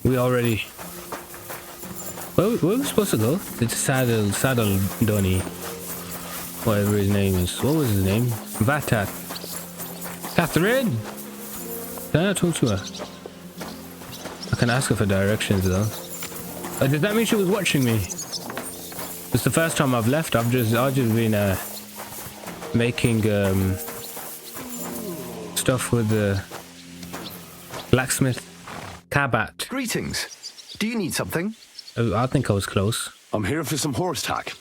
We already... where were we supposed to go? It's Saddle Donny. Whatever his name is. What was his name? Vatat. Catherine! Can I talk to her? I can ask her for directions though. Does that mean she was watching me? It's the first time I've left. I've just been making stuff with the blacksmith Kabat. Greetings. Do you need something? Oh, I think I was close. I'm here for some horse tack.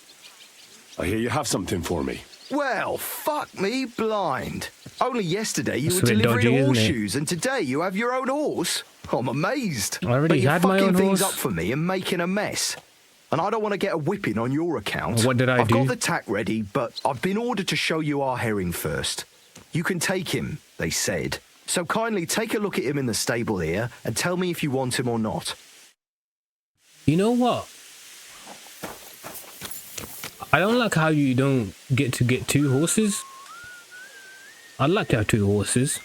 I hear you have something for me. Well, fuck me blind. Only yesterday you That's were a bit delivering dodgy, isn't it? horseshoes, and today you have your own horse. I'm amazed. I already but you're had my fucking own things horse. up for me and making a mess. And I don't want to get a whipping on your account. What did I I've do? got the tack ready, but I've been ordered to show you our herring first. You can take him, they said. So kindly take a look at him in the stable here and tell me if you want him or not. You know what? I don't like how you don't get to get 2 horses. I'd like to have 2 horses.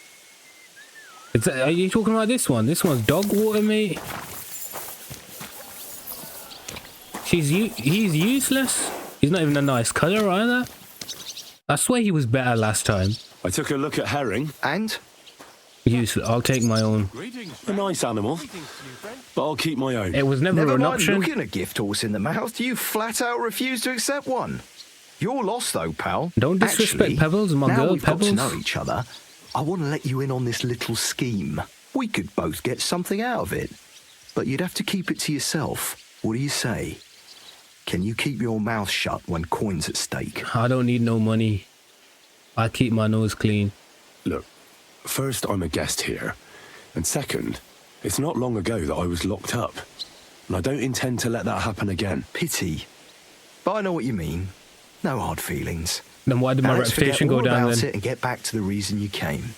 Are you talking about this one? This one's dog water, mate. He's useless. He's not even a nice colour either. I swear he was better last time. I took a look at herring. And? Useless. I'll take my own. A nice animal, but I'll keep my own. It was never Never an mind option. looking a gift horse in the mouth. You flat out refuse to accept one. You're lost though, pal. Don't disrespect Actually, Pebbles, my now girl we've got Pebbles. to know each other. I want to let you in on this little scheme. We could both get something out of it, but you'd have to keep it to yourself. What do you say? Can you keep your mouth shut when coin's at stake? I don't need no money. I keep my nose clean. Look, first, I'm a guest here. And second, it's not long ago that I was locked up. And I don't intend to let that happen again. Pity. But I know what you mean. No hard feelings. Then why did my Now let's reputation forget go all down about then? it and get back to the reason you came.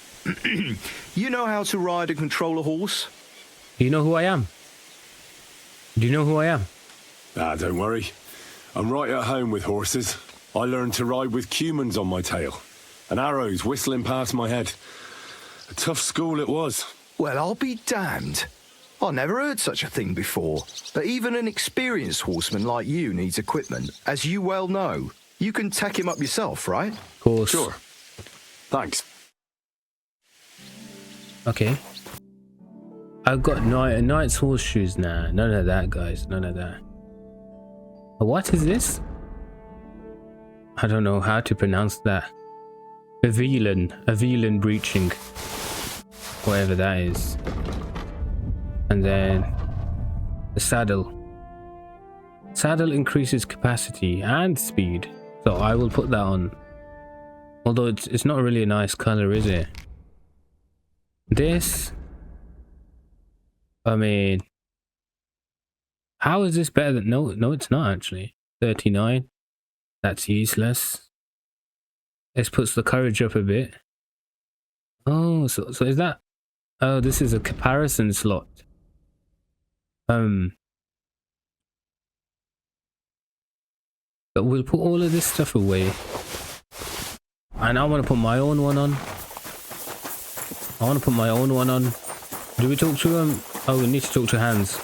You know how to ride and control a horse? Do you know who I am? Do you know who I am? Ah, don't worry. I'm right at home with horses. I learned to ride with cumans on my tail. And arrows whistling past my head. A tough school it was. Well, I'll be damned. I never heard such a thing before. But even an experienced horseman like you needs equipment, as you well know. You can tack him up yourself, right? Of course. Sure. Thanks. Okay. I've got knight's horseshoes now. None of that, guys. None of that. What is this? I don't know how to pronounce that. Avilan breaching. Whatever that is. And then the saddle. Saddle increases capacity and speed. So I will put that on. Although it's not really a nice color, is it? This, I mean, how is this better than... No, it's not actually. 39. That's useless. This puts the courage up a bit. Oh, so is that... Oh, this is a comparison slot. But we'll put all of this stuff away. And I want to put my own one on. Do we talk to him? Oh, we need to talk to Hans.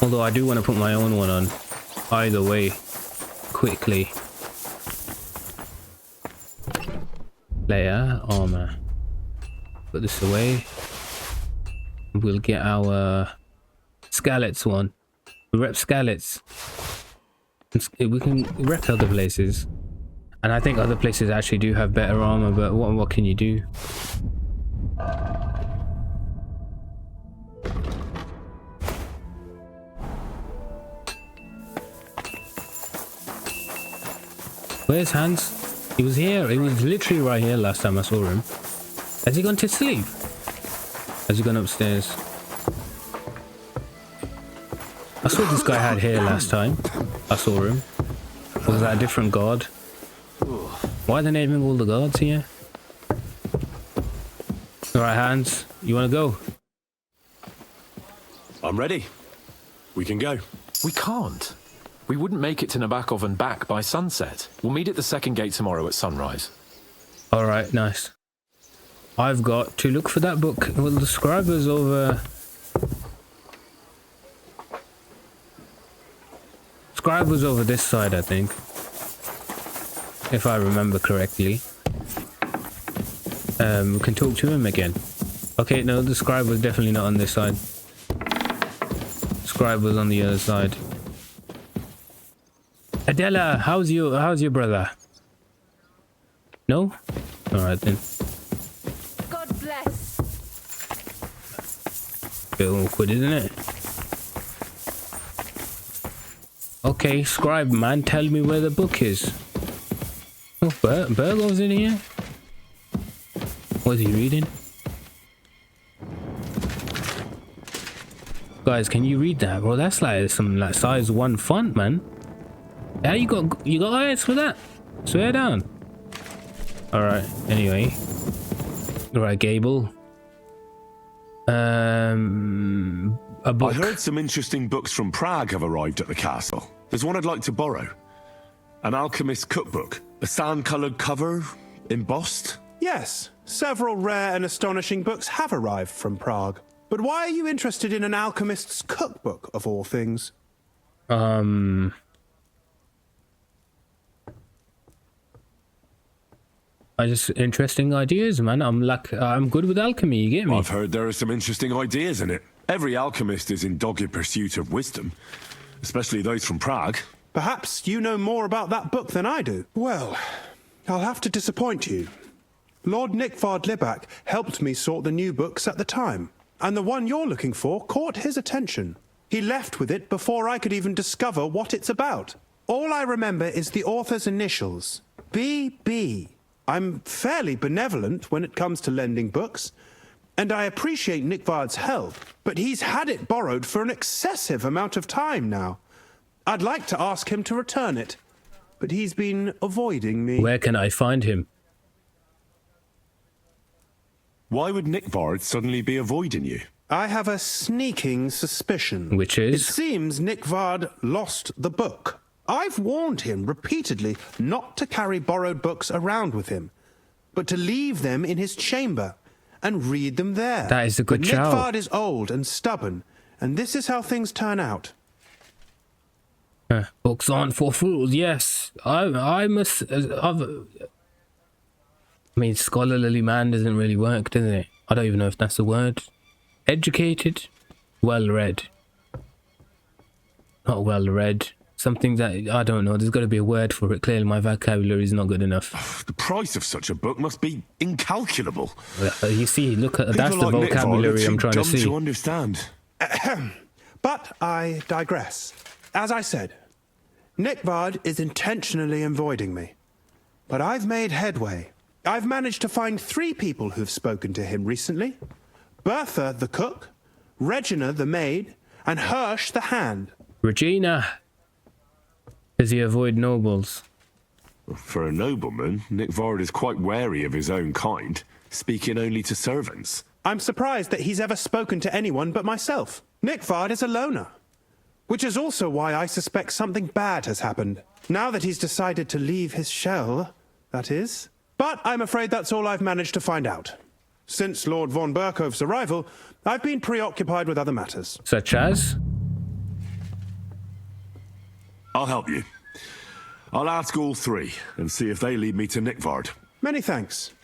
Although I do want to put my own one on. Either way. Quickly. Layer. Armor. Put this away. We'll get our Scalets one. We rep Scalets. We can rep other places. And I think other places actually do have better armor, but what can you do? Where's Hans? He was here. He was literally right here last time I saw him. Has he gone to sleep? Has he gone upstairs? I saw this guy had hair last time I saw him. Or was that a different guard? Why are they naming all the guards here? Alright, Hans, you want to go? I'm ready. We can go. We can't. We wouldn't make it to Nabokov and back by sunset. We'll meet at the second gate tomorrow at sunrise. Alright, nice. I've got to look for that book. Well, the Scribe is over Scribe was over this side, I think. If I remember correctly. We can talk to him again. Okay, no, the Scribe was definitely not on this side. Scribe was on the other side. Adela, how's your brother? No? Alright then. God bless. Bit awkward, isn't it? Okay, Scribe man, tell me where the book is. Oh, Burgo's in here? What's he reading? Guys, can you read that, bro? That's like some like size 1 font, man. Yeah, you got eyes for that? Swear down. Alright, anyway. Alright, Gable. A book. I heard some interesting books from Prague have arrived at the castle. There's one I'd like to borrow. An alchemist's cookbook. A sand-coloured cover, embossed. Yes, several rare and astonishing books have arrived from Prague. But why are you interested in an alchemist's cookbook, of all things? I just interesting ideas, man. I'm good with alchemy, you get me? I've heard there are some interesting ideas in it. Every alchemist is in dogged pursuit of wisdom, especially those from Prague. Perhaps you know more about that book than I do. Well, I'll have to disappoint you. Lord Nickvard Libak helped me sort the new books at the time, and the one you're looking for caught his attention. He left with it before I could even discover what it's about. All I remember is the author's initials, B.B. I'm fairly benevolent when it comes to lending books, and I appreciate Nickvard's help, but he's had it borrowed for an excessive amount of time now. I'd like to ask him to return it, but he's been avoiding me. Where can I find him? Why would Nickvard suddenly be avoiding you? I have a sneaking suspicion. Which is? It seems Nickvard lost the book. I've warned him repeatedly not to carry borrowed books around with him, but to leave them in his chamber and read them there. That is a good but shout. Nickvard is old and stubborn, and this is how things turn out. Books aren't for fools. Yes, I must. I mean, scholarly man doesn't really work, does it? I don't even know if that's a word. Educated, well read. Not well read. Something that I don't know. There's got to be a word for it. Clearly, my vocabulary is not good enough. The price of such a book must be incalculable. You see, look at that's People the like vocabulary Nickvard are I'm trying to too dumb see. to understand. But I digress. As I said, Nickvard is intentionally avoiding me. But I've made headway. I've managed to find 3 people who've spoken to him recently. Bertha, the cook, Regina, the maid, and Hersh, the hand. Regina. Does he avoid nobles? For a nobleman, Nickvard is quite wary of his own kind, speaking only to servants. I'm surprised that he's ever spoken to anyone but myself. Nickvard is a loner, which is also why I suspect something bad has happened. Now that he's decided to leave his shell, that is. But I'm afraid that's all I've managed to find out. Since Lord von Berkove's arrival, I've been preoccupied with other matters. Such as? I'll help you. I'll ask all 3 and see if they lead me to Nickvard. Many thanks.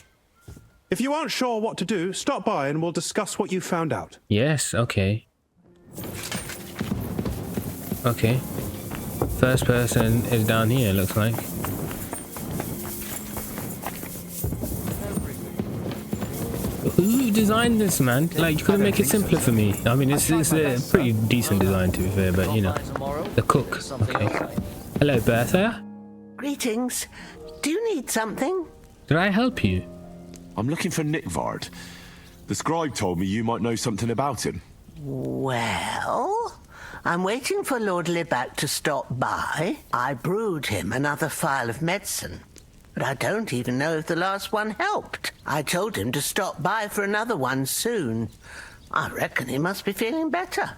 If you aren't sure what to do, stop by and we'll discuss what you found out. Yes, okay. Okay. First person is down here, looks like. Who designed this, man? Like, you couldn't make it simpler for me. I mean, it's a pretty decent design, to be fair, but, you know. The cook. Okay. Hello, Bertha. Greetings. Do you need something? Did I help you? I'm looking for Nickvard. The scribe told me you might know something about him. Well, I'm waiting for Lord Libak to stop by. I brewed him another phial of medicine, but I don't even know if the last one helped. I told him to stop by for another one soon. I reckon he must be feeling better.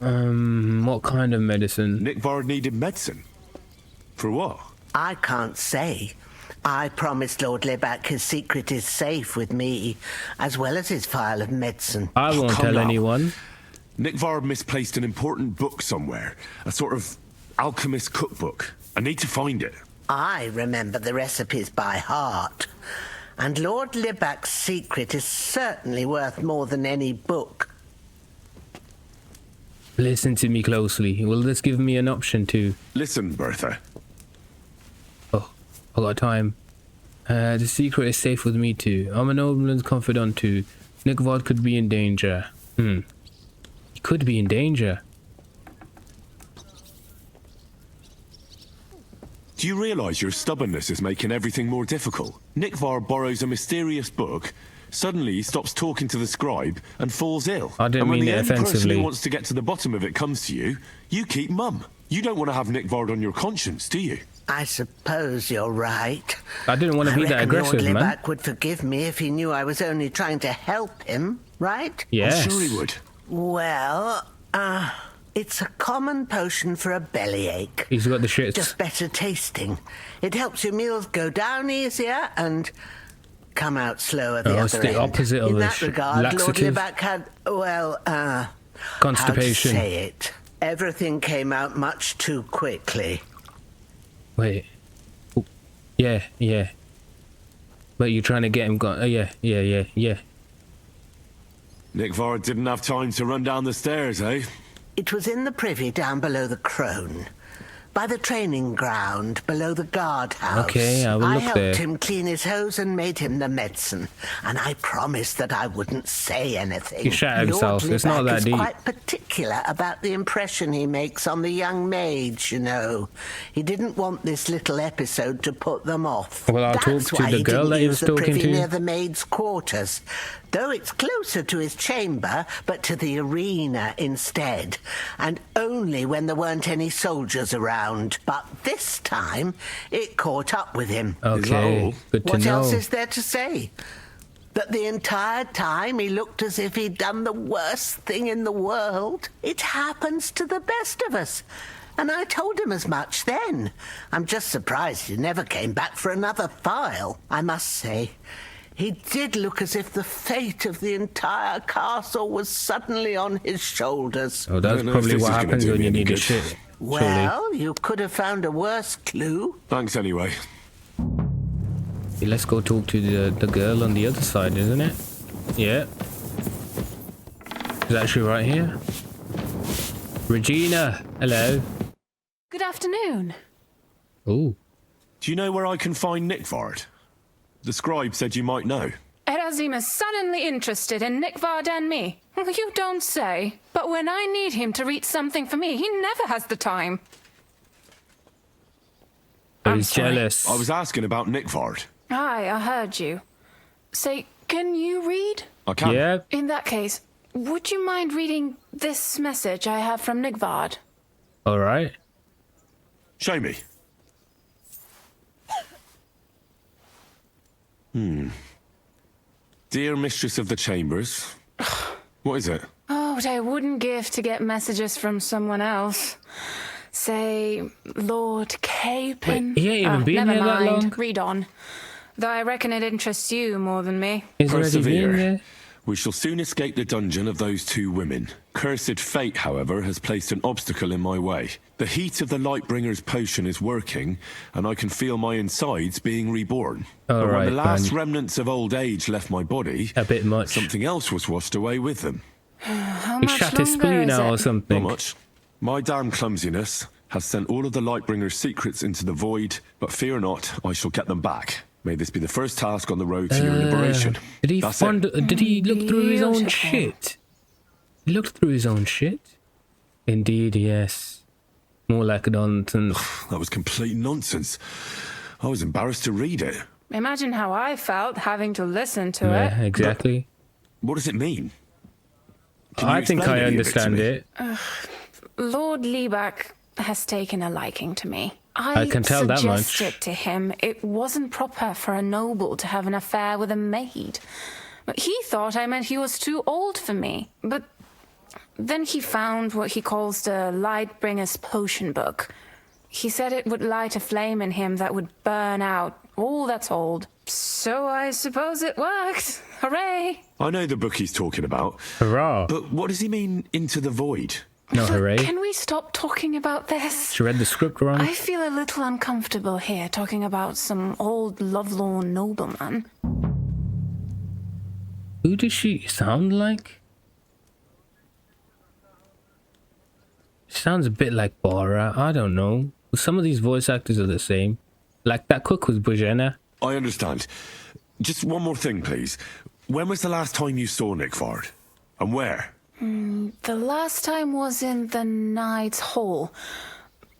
What kind of medicine? Nickvard needed medicine. For what? I can't say. I promised Lord Libak his secret is safe with me, as well as his phial of medicine. I won't come tell now. anyone. Nickvard misplaced an important book somewhere. A sort of alchemist cookbook. I need to find it. I remember the recipes by heart. And Lord Libac's secret is certainly worth more than any book. Listen to me closely. Will this give me an option to... Listen, Bertha. Oh, I got time. The secret is safe with me too. I'm a nobleman's confidant too. Nickvard could be in danger. He could be in danger. Do you realise your stubbornness is making everything more difficult? Nickvard borrows a mysterious book, suddenly he stops talking to the scribe and falls ill. I didn't and when mean the it only person offensively. who wants to get to the bottom of it comes to you, you keep mum. You don't want to have Nickvard on your conscience, do you? I suppose you're right. I didn't want to be that aggressive, Lord man. Libac would forgive me if he knew I was only trying to help him, right? Yes. I'm sure he would. Well, it's a common potion for a bellyache. He's got the shits. Just better tasting. It helps your meals go down easier and come out slower the it's other the end. opposite of In a that regard, laxative. Lord Libac had, Constipation. How to say it? Everything came out much too quickly. Wait. Ooh. Yeah. But you're trying to get him gone. Yeah. Nickvard didn't have time to run down the stairs, eh? It was in the privy down below the Crone, by the training ground below the guardhouse. Okay, I will look helped there. him clean his hose and made him the medicine, and I promised that I wouldn't say anything. He shot himself. Lord It's not Libac that is deep. quite particular about the impression he makes on the young maids, you know. He didn't want this little episode to put them off. Well, I'll That's talk to why the he girl didn't that he use was the talking privy to. near the maids' quarters, though it's closer to his chamber, but to the arena instead, and only when there weren't any soldiers around. But this time, it caught up with him. Okay. Good to What know. else is there to say? That the entire time he looked as if he'd done the worst thing in the world. It happens to the best of us. And I told him as much then. I'm just surprised he never came back for another file. I must say, he did look as if the fate of the entire castle was suddenly on his shoulders. Oh, that's I don't know if probably this what is gonna happens do when me you any need a good. shit. Surely. Well, you could have found a worse clue. Thanks anyway. Let's go talk to the girl on the other side, isn't it? Yeah. Is that she right here? Regina, hello. Good afternoon. Oh, Do you know where I can find Nickvard? The scribe said you might know. Erazim is suddenly interested in Nickvard and me. You don't say. But when I need him to read something for me, he never has the time. I'm he's sorry. jealous. I was asking about Nickvard. Aye, I heard you. Say, can you read? I can. Yeah. In that case, would you mind reading this message I have from Nickvard? All right. Show me. Dear Mistress of the Chambers. What is it? Oh, what I wouldn't give to get messages from someone else. Say, Lord Capon. Wait, he ain't even been never here that mind. long? Read on. Though I reckon it interests you more than me. He's already been Persevere. there. We shall soon escape the dungeon of those two women. Cursed fate, however, has placed an obstacle in my way. The heat of the Lightbringer's potion is working, and I can feel my insides being reborn. All but when right, the last man. remnants of old age left my body, A bit much. something else was washed away with them. How He much shot his longer spleen is out or it? something. Not much. My damn clumsiness has sent all of the Lightbringer's secrets into the void, but fear not, I shall get them back. May this be the first task on the road to your liberation. Did he That's find? it. Did he look through his own Beautiful. shit? He looked through his own shit. Indeed, yes. More like nonsense. That was complete nonsense. I was embarrassed to read it. Imagine how I felt having to listen to Yeah, it. exactly. What does it mean? Can you I think explain I any of it to understand me? it. Lord Libac has taken a liking to me. I can tell that much. suggested to him it wasn't proper for a noble to have an affair with a maid. He thought I meant he was too old for me. But then he found what he calls the Lightbringer's potion book. He said it would light a flame in him that would burn out all that's old. So I suppose it worked. Hooray! I know the book he's talking about. Hurrah. But what does he mean, into the void? No, hooray. Can we stop talking about this? She read the script wrong. I feel a little uncomfortable here talking about some old lovelorn nobleman. Who does she sound like? She sounds a bit like Bora. I don't know. Some of these voice actors are the same. Like that cook was Bojana. I understand. Just one more thing, please. When was the last time you saw Nickford? And where? The last time was in the Knight's Hall.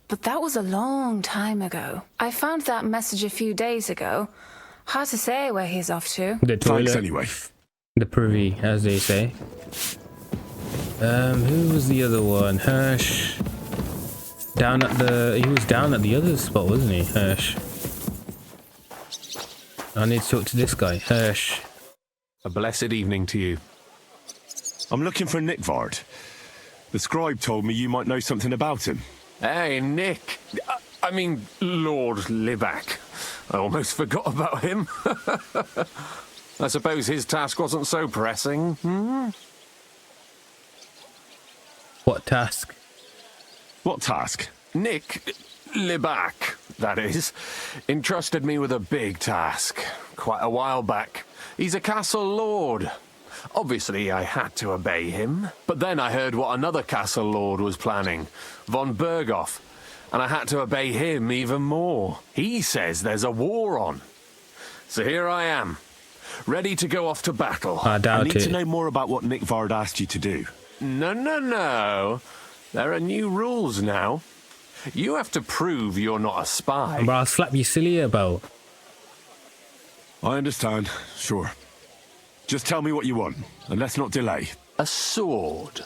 But that was a long time ago. I found that message a few days ago. Hard to say where he's off to. The toilet. Thanks anyway. The privy, as they say. Who was the other one? Hersh. He was down at the other spot, wasn't he? Hersh. I need to talk to this guy, Hersh. A blessed evening to you. I'm looking for Nickford. The scribe told me you might know something about him. Hey, Nick. I mean, Lord Libac. I almost forgot about him. I suppose his task wasn't so pressing. What task? What task? Nick Libac, that is, entrusted me with a big task quite a while back. He's a castle lord. Obviously, I had to obey him. But then I heard what another castle lord was planning, von Berghoff, and I had to obey him even more. He says there's a war on. So here I am, ready to go off to battle. I doubt I need it. to know more about what Nickford asked you to do. No. There are new rules now. You have to prove you're not a spy. But I'll slap you silly about. I understand. Sure. Just tell me what you want, and let's not delay. A sword.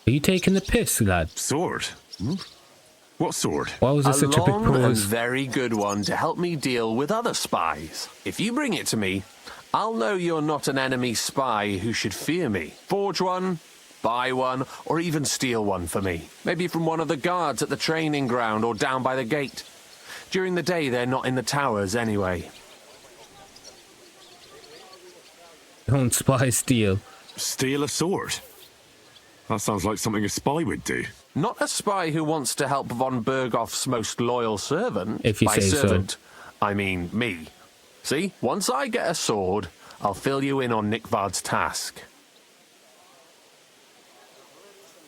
Are you taking the piss, lad? Sword? What sword? Why was there A such a big long and pause? very good one to help me deal with other spies. If you bring it to me, I'll know you're not an enemy spy who should fear me. Forge one, buy one, or even steal one for me. Maybe from one of the guards at the training ground or down by the gate. During the day, they're not in the towers anyway. Don't spy steal. Steal a sword? That sounds like something a spy would do. Not a spy who wants to help von Berghoff's most loyal servant. If you By say so. servant, I mean me. See, once I get a sword, I'll fill you in on Nickford's task.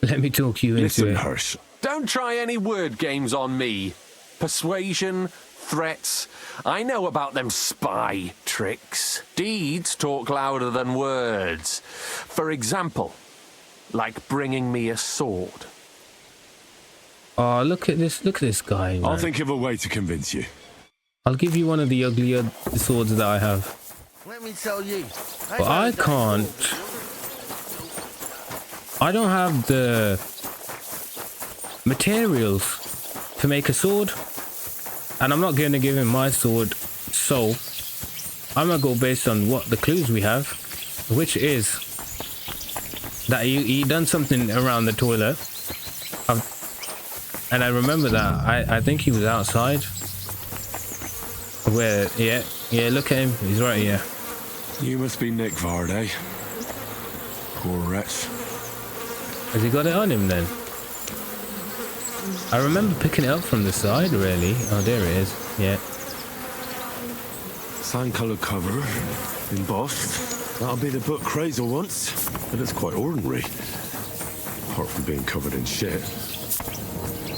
Let me talk you into Listen, it. Hersh. Don't try any word games on me. Persuasion, threats. I know about them spy tricks. Deeds talk louder than words. For example, like bringing me a sword. Oh, look at this guy, man. I'll think of a way to convince you. I'll give you one of the uglier swords that I have. Let me tell you. But I can't. I don't have the materials to make a sword. And I'm not going to give him my sword, so I'm going to go based on what the clues we have, which is that he done something around the toilet. And I remember that. I think he was outside. Where, yeah, look at him. He's right here. You must be Nickford, eh? Poor wretch. Has he got it on him then? I remember picking it up from the side, really. Oh, there it is. Yeah. Sand-coloured cover, embossed. That'll be the book Crazel wants, but it's quite ordinary. Apart from being covered in shit.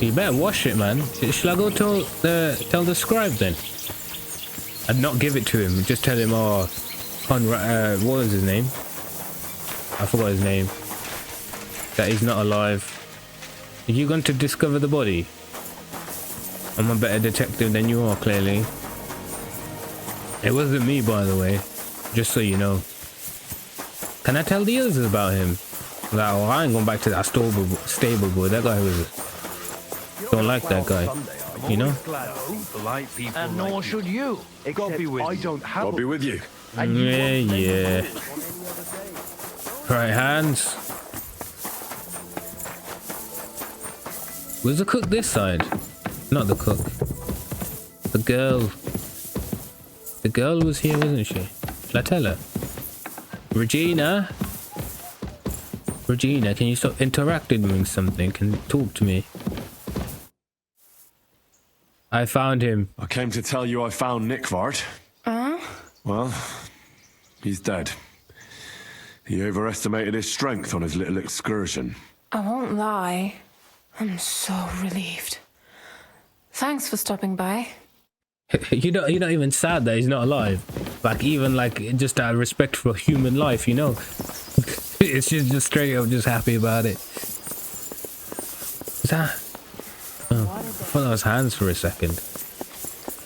You better wash it, man. Shall I go tell the scribe then? I'd not give it to him. Just tell him, oh, what was his name? I forgot his name. That he's not alive. Are you going to discover the body? I'm a better detective than you are, clearly. It wasn't me, by the way. Just so you know. Can I tell the others about him? Like, oh, I ain't going back to that stable boy. That guy was... Don't like that guy. You know? And nor should you. God be with you. I'll be with you. Yeah. Right, hands. Was the cook this side? Not the cook. The girl. The girl was here, wasn't she? Shall I tell her? Regina? Regina, can you stop interacting with something? Can you talk to me? I found him. I came to tell you I found Nickvard. Well, he's dead. He overestimated his strength on his little excursion. I won't lie. I'm so relieved. Thanks for stopping by. You're not even sad that he's not alive. Like, even like just out of respect for human life, you know. It's just straight up just happy about it. Is that? Oh, I thought that was hands for a second.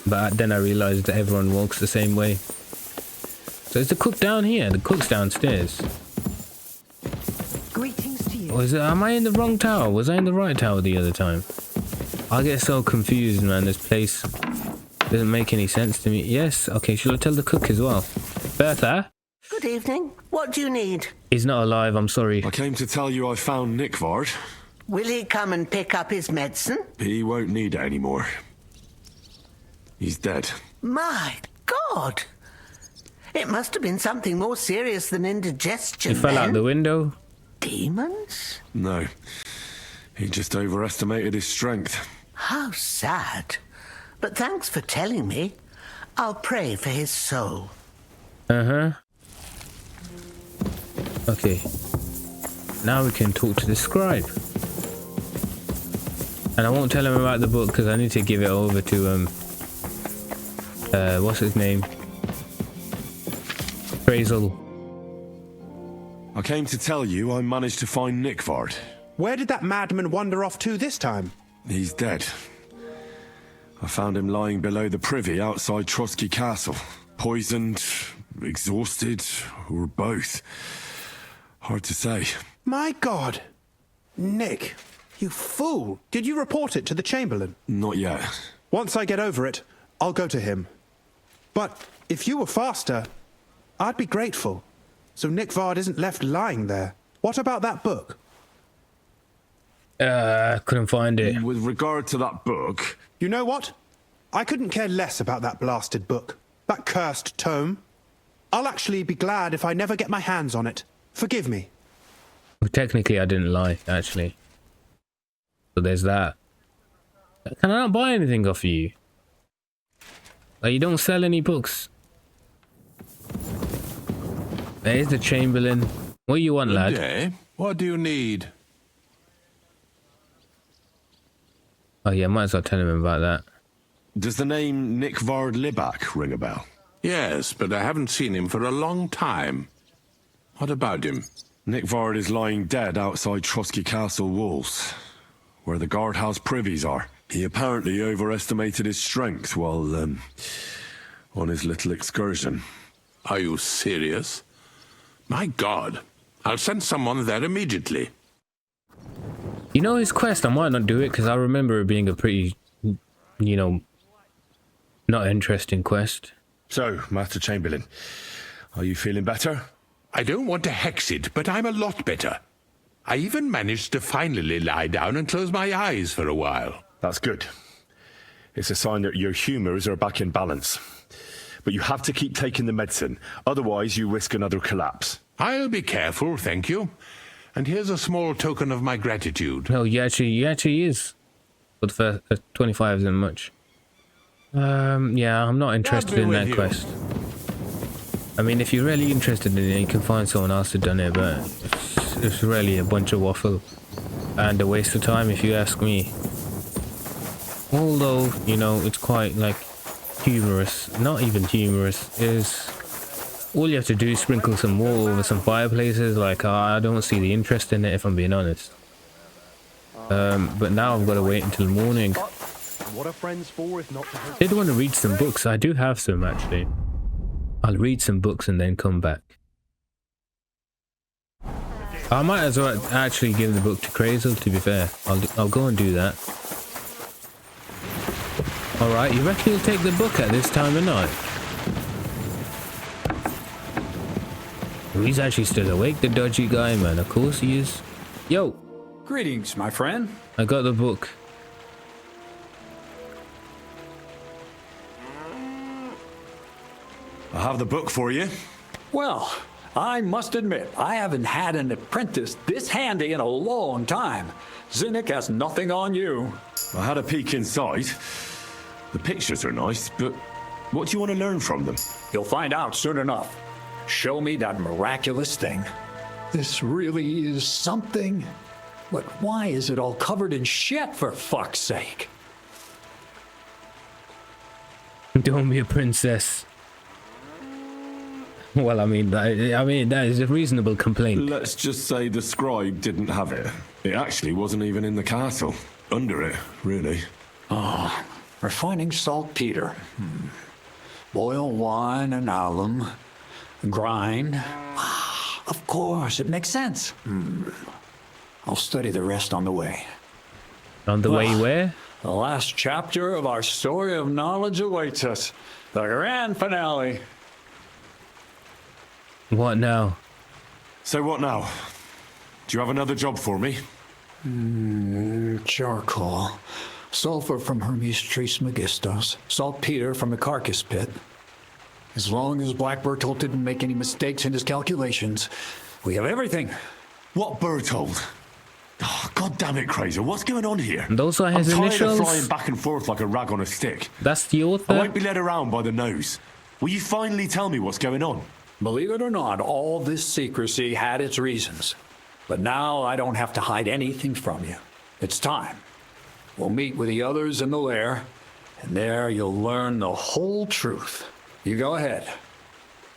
But then I realised that everyone walks the same way. So is the cook down here? The cook's downstairs. Greetings to you. Or is it, am I in the wrong tower? Was I in the right tower the other time? I get so confused, man. This place doesn't make any sense to me. Yes, okay, shall I tell the cook as well? Bertha? Good evening. What do you need? He's not alive, I'm sorry. I came to tell you I found Nickvard. Will he come and pick up his medicine? He won't need it anymore. He's dead. My God! It must have been something more serious than indigestion. He fell out the window. Demons? No. He just overestimated his strength. How sad. But thanks for telling me. I'll pray for his soul. Uh-huh. Okay. Now we can talk to the scribe. And I won't tell him about the book because I need to give it over to, what's his name? Crazel. I came to tell you I managed to find Nickvard. Where did that madman wander off to this time? He's dead. I found him lying below the privy outside Trotsky Castle. Poisoned, exhausted, or both. Hard to say. My God! Nick, you fool! Did you report it to the Chamberlain? Not yet. Once I get over it, I'll go to him. But if you were faster, I'd be grateful. So Nickvard isn't left lying there. What about that book? Couldn't find it. With regard to that book... You know what? I couldn't care less about that blasted book. That cursed tome. I'll actually be glad if I never get my hands on it. Forgive me. Well, technically, I didn't lie, actually. So there's that. Can I not buy anything off you? Like, you don't sell any books. There's the Chamberlain. What do you want, lad? Good day. What do you need? Oh yeah, might as well tell him about that. Does the name Nickvard Libak ring a bell? Yes, but I haven't seen him for a long time. What about him? Nickvard is lying dead outside Trotsky Castle walls, where the guardhouse privies are. He apparently overestimated his strength while, on his little excursion. Are you serious? My God. I'll send someone there immediately. You know his quest, I might not do it because I remember it being a pretty, you know, not interesting quest. So, Master Chamberlain, are you feeling better? I don't want to hex it, but I'm a lot better. I even managed to finally lie down and close my eyes for a while. That's good. It's a sign that your humours are back in balance. But you have to keep taking the medicine, otherwise you risk another collapse. I'll be careful, thank you. And here's a small token of my gratitude. No, he actually is. But for 25 isn't much. Yeah, I'm not interested in that quest. I mean, if you're really interested in it, you can find someone else who's done it, but it's really a bunch of waffle. And a waste of time, if you ask me. Although, you know, it's quite, like, humorous. Not even humorous. Is all you have to do is sprinkle some water over some fireplaces. Like, I don't see the interest in it, if I'm being honest. But now I've got to wait until morning. What are friends for if not to I did want to read some books. I do have some, actually. I'll read some books and then come back. I might as well actually give the book to Crazel, to be fair. I'll go and do that. Alright, you reckon he'll take the book at this time of night? Oh, he's actually still awake, the dodgy guy, man. Of course he is. Yo! Greetings, my friend. I got the book. I have the book for you. Well, I must admit, I haven't had an apprentice this handy in a long time. Zinnik has nothing on you. I had a peek inside. The pictures are nice, but what do you want to learn from them? You'll find out soon enough. Show me that miraculous thing. This really is something. But why is it all covered in shit, for fuck's sake? Don't be a princess. Well, I mean, that is a reasonable complaint. Let's just say the scribe didn't have it. It actually wasn't even in the castle. Under it, really. Oh, refining saltpeter. Boil wine and alum. Grind. Of course, it makes sense. I'll study the rest on the way. On the way where? The last chapter of our story of knowledge awaits us. The grand finale. What now? So what now? Do you have another job for me? Charcoal. Sulfur from Hermes Trismegistos. Saltpeter from the carcass pit. As long as Black Bertolt didn't make any mistakes in his calculations, we have everything. What Bertolt? Oh, God damn it, Crazer. What's going on here? Those are his I'm tired initials? of flying back and forth like a rag on a stick. That's the author? I won't be led around by the nose. Will you finally tell me what's going on? Believe it or not, all this secrecy had its reasons. But now I don't have to hide anything from you. It's time. We'll meet with the others in the lair, and there you'll learn the whole truth. You go ahead.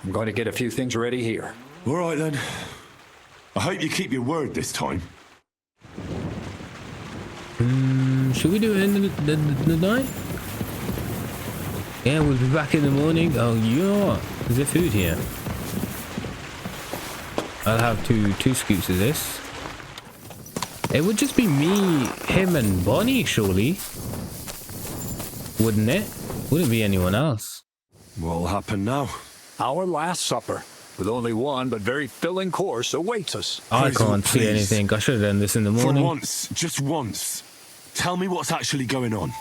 I'm going to get a few things ready here. All right, then. I hope you keep your word this time. Should we do it in the night? Yeah, we'll be back in the morning. Oh, yeah. Is there food here? I'll have two scoops of this. It would just be me, him, and Bonnie, surely. Wouldn't it? Wouldn't be anyone else. What'll happen now? Our last supper, with only one but very filling course, awaits us. I Crazy, can't see please. anything. I should have done this in the morning. For once, just once, tell me what's actually going on.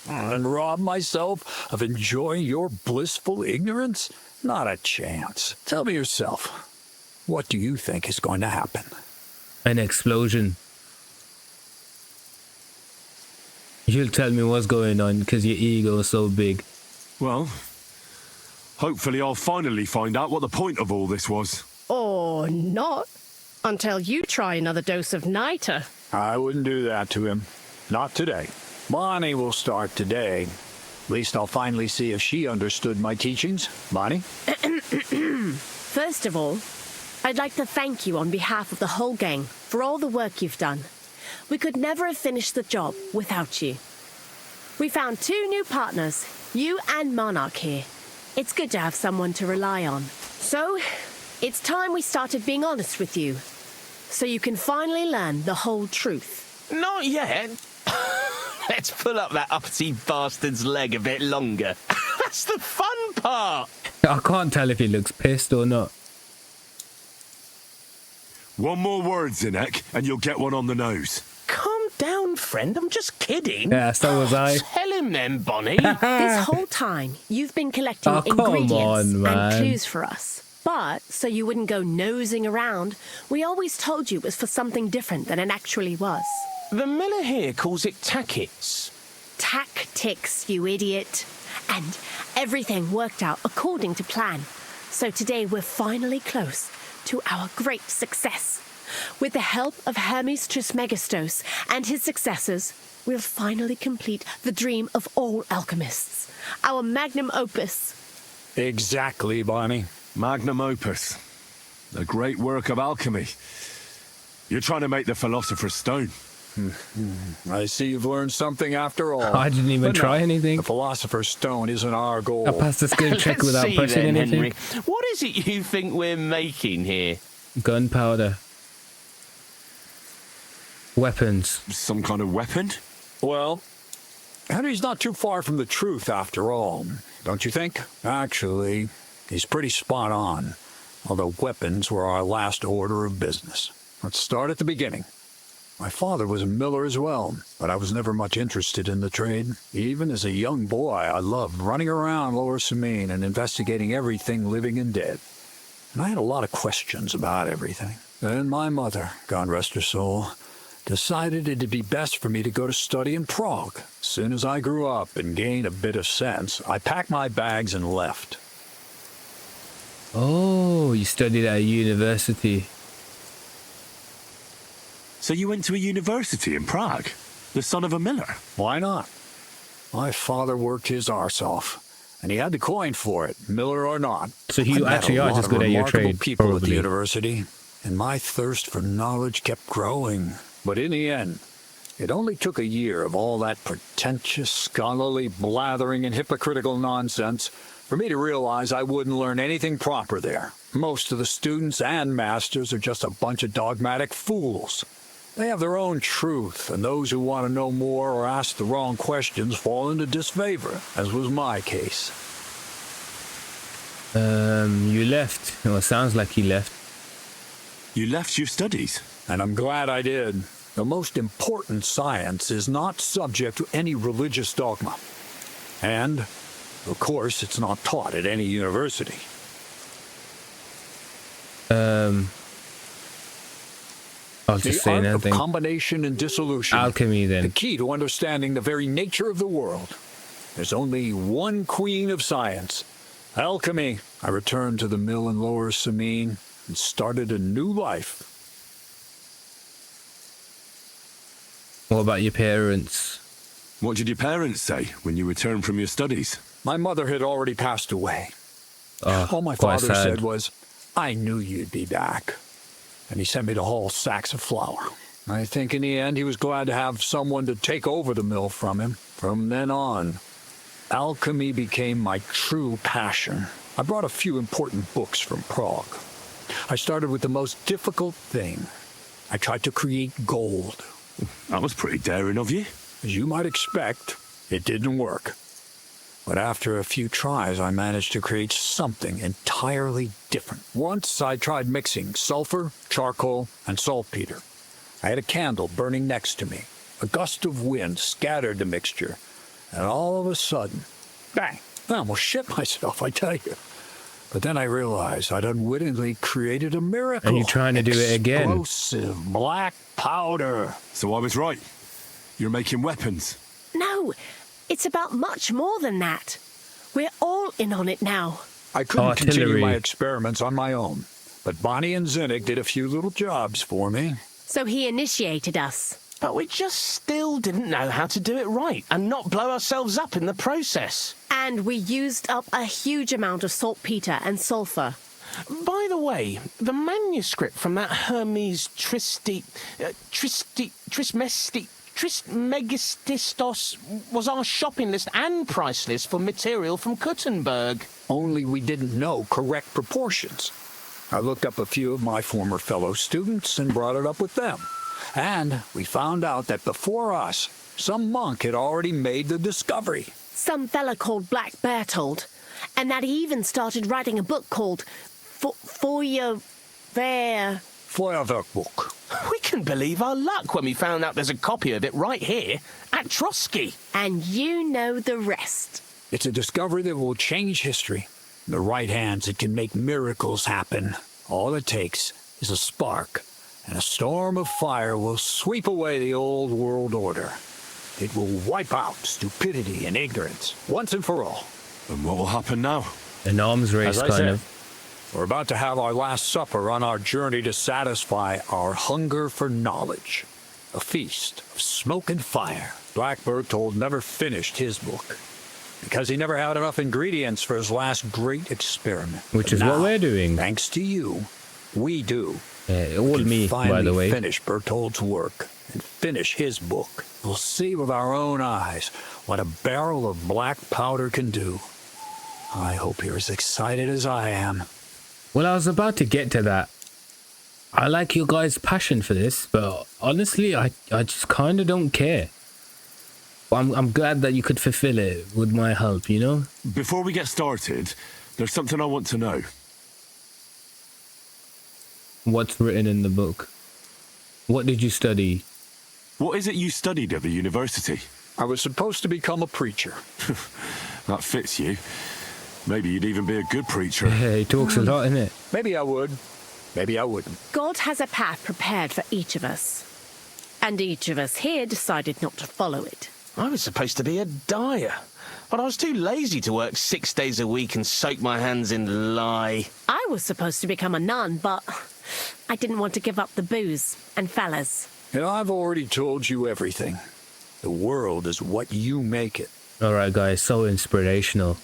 And rob myself of enjoying your blissful ignorance? Not a chance. Tell me yourself. What do you think is going to happen? An explosion. You'll tell me what's going on because your ego is so big. Well, hopefully I'll finally find out what the point of all this was. Or not. Until you try another dose of niter. I wouldn't do that to him. Not today. Bonnie will start today. At least I'll finally see if she understood my teachings. Bonnie? First of all, I'd like to thank you on behalf of the whole gang for all the work you've done. We could never have finished the job without you. We found 2 new partners, you and Monarch here. It's good to have someone to rely on. So, it's time we started being honest with you, so you can finally learn the whole truth. Not yet. Let's pull up that uppity bastard's leg a bit longer. That's the fun part. I can't tell if he looks pissed or not. One more word, Zinnek, and you'll get one on the nose. Calm down, friend. I'm just kidding. Yeah, so was I. Tell him then, Bonnie. This whole time, you've been collecting Oh, come ingredients on, man. and clues for us. But, so you wouldn't go nosing around, we always told you it was for something different than it actually was. The miller here calls it tackets. Tactics, you idiot. And everything worked out according to plan. So today we're finally close to our great success. With the help of Hermes Trismegistos and his successors, we'll finally complete the dream of all alchemists. Our magnum opus. Exactly, Bonnie. Magnum opus. A great work of alchemy. You're trying to make the Philosopher's Stone. I see you've learned something after all. I didn't even try anything. The Philosopher's Stone isn't our goal. I passed the skill check Let's without see pressing then, anything. Henry. What is it you think we're making here? Gunpowder. Weapons. Some kind of weapon? Well, Henry's not too far from the truth after all, don't you think? Actually, he's pretty spot on. Although weapons were our last order of business. Let's start at the beginning. My father was a miller as well, but I was never much interested in the trade. Even as a young boy, I loved running around Lower Samine and investigating everything living and dead. and I had a lot of questions about everything. Then my mother, God rest her soul, decided it'd be best for me to go to study in Prague. As soon as I grew up and gained a bit of sense, I packed my bags and left. Oh, you studied at a university. So you went to a university in Prague? The son of a miller? Why not? My father worked his arse off, and he had the coin for it, miller or not. So you actually are just good at your trade, people probably. at the university, and my thirst for knowledge kept growing. But in the end, it only took a year of all that pretentious, scholarly blathering and hypocritical nonsense for me to realize I wouldn't learn anything proper there. Most of the students and masters are just a bunch of dogmatic fools. They have their own truth, and those who want to know more or ask the wrong questions fall into disfavor, as was my case. You left. Well, it sounds like you left. You left your studies? And I'm glad I did. The most important science is not subject to any religious dogma. And, of course, it's not taught at any university. I'll just say The art nothing. of combination and dissolution. Alchemy, then. The key to understanding the very nature of the world. There's only one queen of science. Alchemy. I returned to the mill in Lower Samine and started a new life. What about your parents? What did your parents say when you returned from your studies? My mother had already passed away. Oh, All my quite father sad. said was, I knew you'd be back. And he sent me to haul sacks of flour. I think in the end he was glad to have someone to take over the mill from him. From then on, alchemy became my true passion. I brought a few important books from Prague. I started with the most difficult thing. I tried to create gold. That was pretty daring of you. As you might expect, it didn't work. But after a few tries, I managed to create something entirely different. Once I tried mixing sulfur, charcoal, and saltpeter. I had a candle burning next to me. A gust of wind scattered the mixture, and all of a sudden, bang! I almost shit myself, I tell you. But then I realized I'd unwittingly created a miracle. And you're trying to do it again. Explosive black powder. So I was right. You're making weapons. No, it's about much more than that. We're all in on it now. I couldn't continue Artillery. my experiments on my own, but Bonnie and Zinnig did a few little jobs for me. So he initiated us. But we just still didn't know how to do it right and not blow ourselves up in the process. And we used up a huge amount of saltpeter and sulfur. By the way, the manuscript from that Hermes Trismegistos was our shopping list and price list for material from Kuttenberg. Only we didn't know correct proportions. I looked up a few of my former fellow students and brought it up with them. And we found out that before us, some monk had already made the discovery. Some fella called Black Bertold. And that he even started writing a book called Feuerwerkbuch. We couldn't believe our luck when we found out there's a copy of it right here at Trotsky. And you know the rest. It's a discovery that will change history. In the right hands, it can make miracles happen. All it takes is a spark, and a storm of fire will sweep away the old world order. It will wipe out stupidity and ignorance, once and for all. And what will happen now? An arms race, As I kind said, of. we're about to have our last supper on our journey to satisfy our hunger for knowledge. A feast of smoke and fire. Black Bertold never finished his book, because he never had enough ingredients for his last great experiment. Which But is what now, we're doing. Thanks to you, we do. All can me, by the finally way. finish Bertold's work and finish his book. We'll see with our own eyes what a barrel of black powder can do. I hope you're as excited as I am. Well, I was about to get to that. I like your guys' passion for this, but honestly, I just kind of don't care. I'm glad that you could fulfill it with my help, you know? Before we get started, there's something I want to know. What's written in the book? What did you study? What is it you studied at the university? I was supposed to become a preacher. That fits you. Maybe you'd even be a good preacher. Yeah, he talks a lot, innit? Maybe I would. Maybe I wouldn't. God has a path prepared for each of us. And each of us here decided not to follow it. I was supposed to be a dyer, but I was too lazy to work 6 days a week and soak my hands in lye. I was supposed to become a nun, but I didn't want to give up the booze. And fellas. You know, I've already told you everything. The world is what you make it. Alright, guys, so inspirational.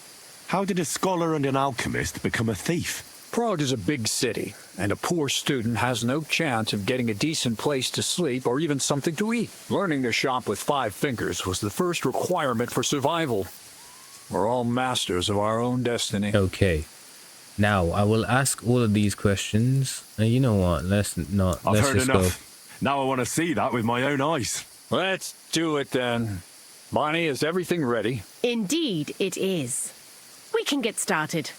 How did a scholar and an alchemist become a thief? Prague is a big city, and a poor student has no chance of getting a decent place to sleep or even something to eat. Learning to shop with 5 fingers was the first requirement for survival. We're all masters of our own destiny. Okay. Now, I will ask all of these questions. And you know what? Let's I've heard just enough. go. Now I want to see that with my own eyes. Let's do it then. Bonnie, is everything ready? Indeed, it is. We can get started.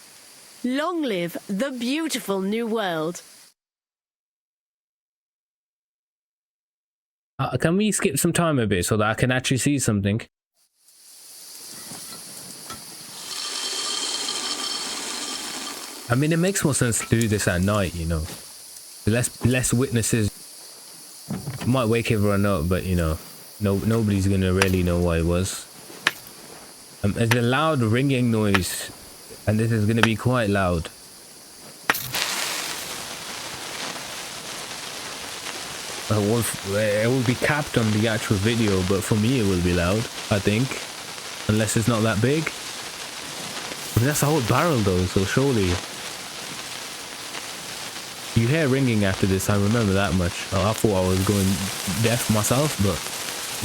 Long live the beautiful new world. Can we skip some time a bit so that I can actually see something? I mean, it makes more sense to do this at night, you know. Less witnesses. Might wake everyone up, but you know, nobody's gonna really know what it was. There's a loud ringing noise, and this is gonna be quite loud. It will be capped on the actual video, but for me it will be loud, I think, unless it's not that big. I mean, that's a whole barrel though, so surely. You hear ringing after this, I remember that much. I thought I was going deaf myself, but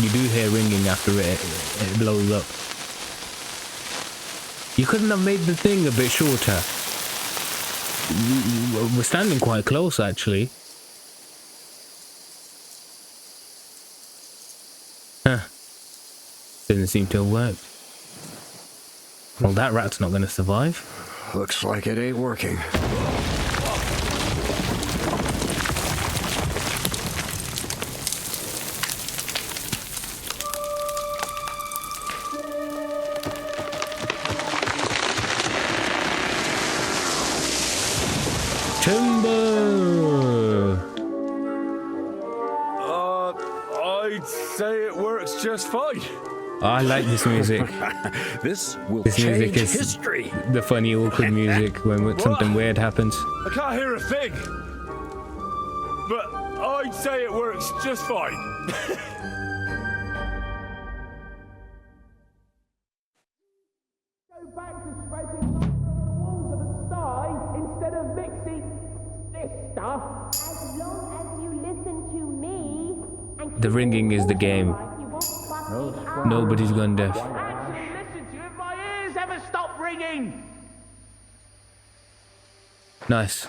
you do hear ringing after it blows up. You couldn't have made the thing a bit shorter. We're standing quite close, actually. Huh. Didn't seem to have worked. Well, that rat's not going to survive. Looks like it ain't working. I'd say it works just fine. I like this music. This will this change music is history. The funny, awkward music when something weird happens. I can't hear a thing. But I'd say it works just fine. Go back to scraping the walls of the sty instead of mixing this stuff. As long as you listen to me and The ringing is the game. Nobody's gone deaf. Actually, listen to you if my ears ever stop ringing. Nice.